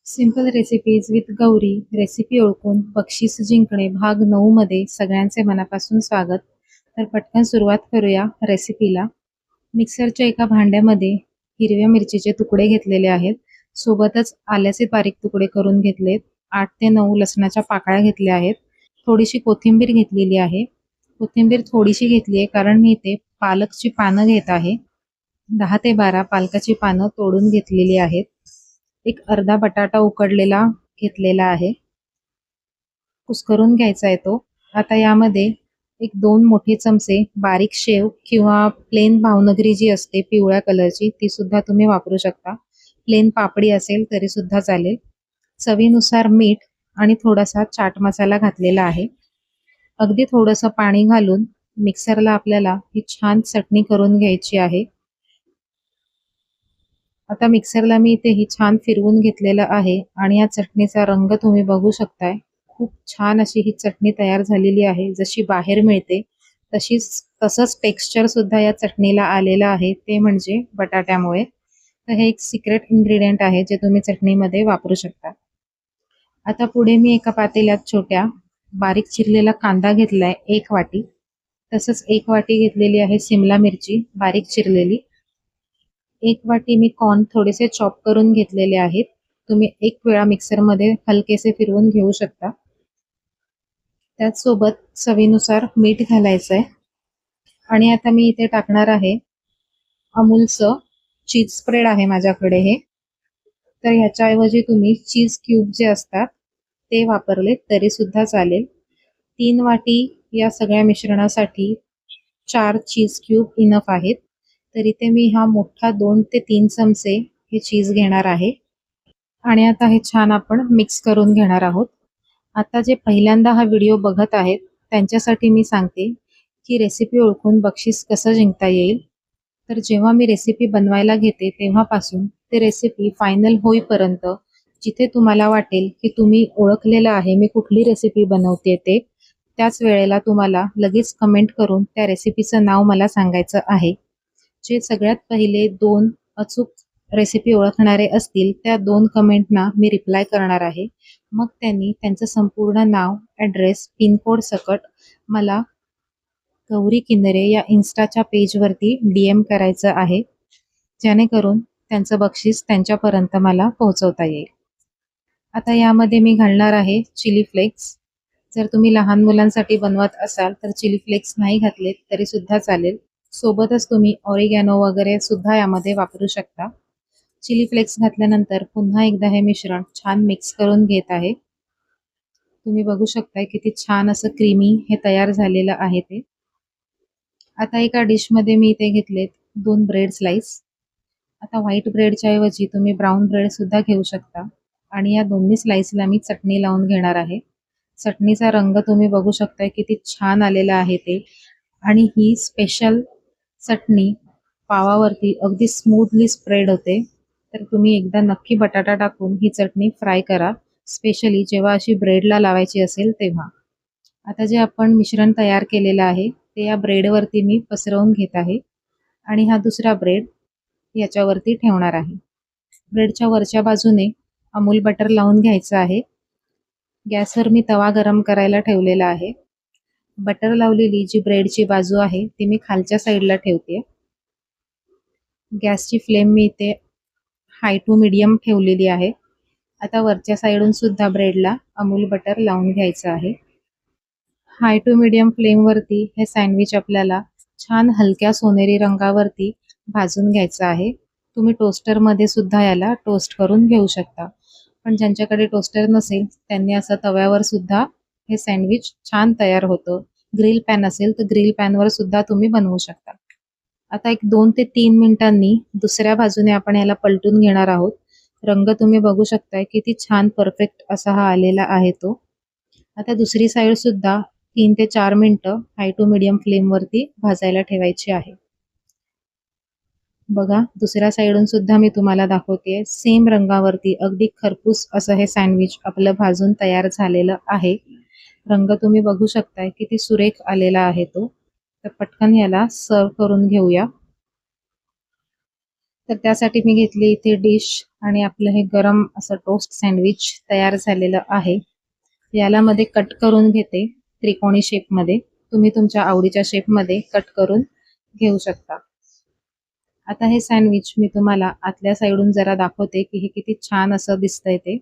Simple recipes with Gauri recipe ओळखून बक्षीस जिंकणे भाग 9 मध्ये सगळ्यांचे मनापासून स्वागत. तर पटकन सुरुवात करूया रेसिपीला. मिक्सरच्या एका भांड्यामध्ये हिरव्या मिरचीचे तुकडे घेतलेले आहेत. सोबतच आल्याचे बारीक तुकडे करून घेतलेत. 8 ते 9 लसणाच्या पाकळ्या घेतल्या आहेत. थोडीशी कोथिंबीर घेतलेली आहे. कोथिंबीर थोडीशी घेतली आहे कारण मी इथे पालकची पानं घेत आहे. 10 ते 12 पालकाची पानं तोडून घेतलेली आहेत. एक अर्धा बटाटा उकडलेला घेतलेला आहे. कुस्करून घ्यायचा आहे तो. आता यामध्ये एक 2 मोठे चमचे बारीक शेव किंवा प्लेन भावनगरी जी असते पिवळ्या कलरची ती सुद्धा तुम्ही वापरू शकता. प्लेन पापडी असेल तरी सुद्धा चालेल. चवीनुसार मीठ आणि थोडासा चाट मसाला घातलेला आहे. अगदी थोडंसं पाणी घालून मिक्सरला आपल्याला ही छान चटणी करून घ्यायची आहे. आता मिक्सरला मी इथे ही छान फिरवून घेतलेलं आहे आणि या चटणीचा रंग तुम्ही बघू शकताय. खूप छान अशी ही चटणी तयार झालेली आहे. जशी बाहेर मिळते तसंच टेक्स्चर सुद्धा या चटणीला आलेलं आहे, ते म्हणजे बटाट्यामुळे. तर हे एक सिक्रेट इन्ग्रेडियंट आहे जे तुम्ही चटणीमध्ये वापरू शकता. आता पुढे मी एका पातेल्यात छोट्या बारीक चिरलेला कांदा घेतलाय 1 वाटी. तसंच 1 वाटी घेतलेली आहे सिमला मिरची बारीक चिरलेली. 1 वाटी मी कॉर्न थोडेसे चॉप करून घेतलेले आहेत. तुम्ही एक वेळा मिक्सरमध्ये हलकेसे फिरवून घेऊ शकता. त्याचसोबत चवीनुसार मीठ घालायचं आहे. आणि आता मी इथे टाकणार आहे अमूलचं चीज स्प्रेड आहे माझ्याकडे हे. तर ह्याच्याऐवजी तुम्ही चीज क्यूब जे असतात ते वापरले तरी सुद्धा चालेल. 3 वाटी या सगळ्या मिश्रणासाठी 4 चीज क्यूब इनफ आहेत. तर इथे मी हा मोठा 2 ते 3 चमचे हे चीज घेणार आहे. आणि आता हे छान आपण मिक्स करून घेणार आहोत. आता जे पहिल्यांदा हा व्हिडिओ बघत आहेत त्यांच्यासाठी मी सांगते की रेसिपी ओळखून बक्षीस कसं जिंकता येईल. तर जेव्हा मी रेसिपी बनवायला घेते तेव्हापासून ते रेसिपी फायनल होईपर्यंत जिथे तुम्हाला वाटेल की तुम्ही ओळखलेलं आहे मी कुठली रेसिपी बनवते ते, त्याच वेळेला तुम्हाला लगेच कमेंट करून त्या रेसिपीचं नाव मला सांगायचं आहे. जे सगळ्यात पहिले 2 अचूक रेसिपी ओळखणारे असतील त्या 2 कमेंटना मी रिप्लाय करणार आहे. मग त्यांनी त्यांचं संपूर्ण नाव, ॲड्रेस, पिनकोड सकट मला गौरी किन्नरे या इन्स्टाच्या पेजवरती DM करायचं आहे, जेणेकरून त्यांचं बक्षीस त्यांच्यापर्यंत मला पोहोचवता येईल. आता यामध्ये मी घालणार आहे चिली फ्लेक्स. जर तुम्ही लहान मुलांसाठी बनवत असाल तर चिली फ्लेक्स नाही घातले तरी सुद्धा चालेल. सोबतच तुम्ही ऑरिगॅनो वगैरे सुद्धा यामध्ये वापरू शकता. चिली फ्लेक्स घातल्यानंतर पुन्हा एकदा हे मिश्रण छान मिक्स करून घेत आहे. तुम्ही बघू शकताय किती छान असं क्रीमी हे तयार झालेलं आहे ते. आता एका डिशमध्ये मी इथे घेतलेत 2 ब्रेड स्लाइस. आता व्हाईट ब्रेडच्या ऐवजी तुम्ही ब्राऊन ब्रेड सुद्धा घेऊ शकता. आणि या दोन्ही स्लाइसला मी चटणी लावून घेणार आहे. चटणीचा रंग तुम्ही बघू शकताय किती छान आलेला आहे ते. आणि ही स्पेशल चटणी पावावरती अगदी स्मूथली स्प्रेड होते. तर तुम्ही एकदा नक्की बटाटा टाकून ही चटणी फ्राय करा, स्पेशली जेव्हा अशी ब्रेडला लावायची असेल तेव्हा. आता जे आपण मिश्रण तयार केलेलं आहे ते या ब्रेडवरती मी पसरवून घेत आहे आणि हा दुसरा ब्रेड याच्यावरती ठेवणार आहे. ब्रेडच्या वरच्या बाजूने अमूल बटर लावून घ्यायचं आहे. गॅसवर मी तवा गरम करायला ठेवलेला आहे. बटर लावलेली जी ब्रेडची बाजू आहे ती मी खालच्या साईडला ठेवते. गॅसची फ्लेम मी इथे हाय टू मीडियम ठेवलेली आहे. आता वरच्या साईडून सुद्धा ब्रेडला अमूल बटर लावून घ्यायचं आहे. हाय टू मीडियम फ्लेमवरती हे सँडविच आपल्याला छान हलक्या सोनेरी रंगावरती भाजून घ्यायचं आहे. तुम्ही टोस्टरमध्ये सुद्धा याला टोस्ट करून घेऊ शकता. पण ज्यांच्याकडे टोस्टर नसेल त्यांनी असं तव्यावर सुद्धा हे सँडविच छान तयार होतं. ग्रिल पॅन असेल तर ग्रिल पॅनवर सुद्धा तुम्ही बनवू शकता. आता एक 2 ते 3 मिनिटांनी दुसऱ्या बाजूने आपण याला पलटून घेणार आहोत. रंग तुम्ही बघू शकताय किती छान परफेक्ट असा हा आलेला आहे तो. आता दुसरी साईड सुद्धा 3 ते 4 मिनिटं हाय टू मीडियम फ्लेमवरती भाजायला ठेवायची आहे. बघा दुसऱ्या साईडून सुद्धा मी तुम्हाला दाखवते. सेम रंगावरती अगदी खरपूस असं हे सँडविच आपलं भाजून तयार झालेलं आहे. रंग तुम्ही बघू शकताय किती सुरेख आलेला आहे तो. तर पटकन याला सर्व करून घेऊया. तर त्यासाठी मी घेतली इथे डिश आणि आपलं हे गरम असं टोस्ट सँडविच तयार झालेलं आहे. याला मध्ये कट करून घेते त्रिकोणी शेपमध्ये. तुम्ही तुमच्या आवडीच्या शेपमध्ये कट करून घेऊ शकता. आता हे सँडविच मी तुम्हाला आतल्या साईडून जरा दाखवते की हे किती छान असं दिसतंय ते.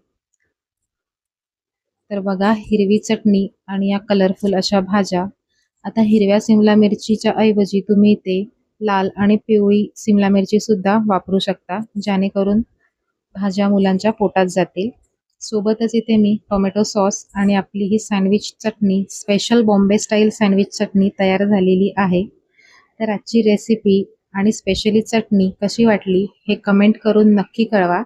तर बघा, हिरवी चटणी आणि या कलरफुल अशा भाज्या. आता हिरव्या सिमला मिरचीच्या ऐवजी तुम्ही इथे लाल आणि पिवळी सिमला मिरची सुद्धा वापरू शकता, जेणेकरून भाज्या मुलांच्या पोटात जातील. सोबतच इथे मी टोमॅटो सॉस आणि आपली ही सँडविच चटणी, स्पेशल बॉम्बे स्टाईल सँडविच चटणी तयार झालेली आहे. तर आजची रेसिपी आणि स्पेशली चटणी कशी वाटली हे कमेंट करून नक्की कळवा.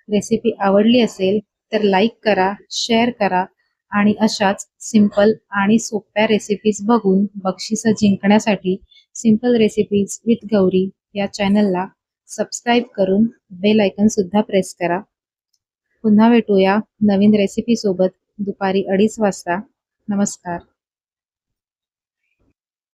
रेसिपी आवडली असेल तर लाईक करा, शेअर करा आणि अशाच सिंपल आणि सोप्या रेसिपीज बघून बक्षिसं जिंकण्यासाठी सिंपल रेसिपीज विथ गौरी या चॅनलला सबस्क्राईब करून बेल आयकॉन सुद्धा प्रेस करा. पुन्हा भेटूया नवीन रेसिपी सोबत दुपारी 2:30 वाजता. नमस्कार.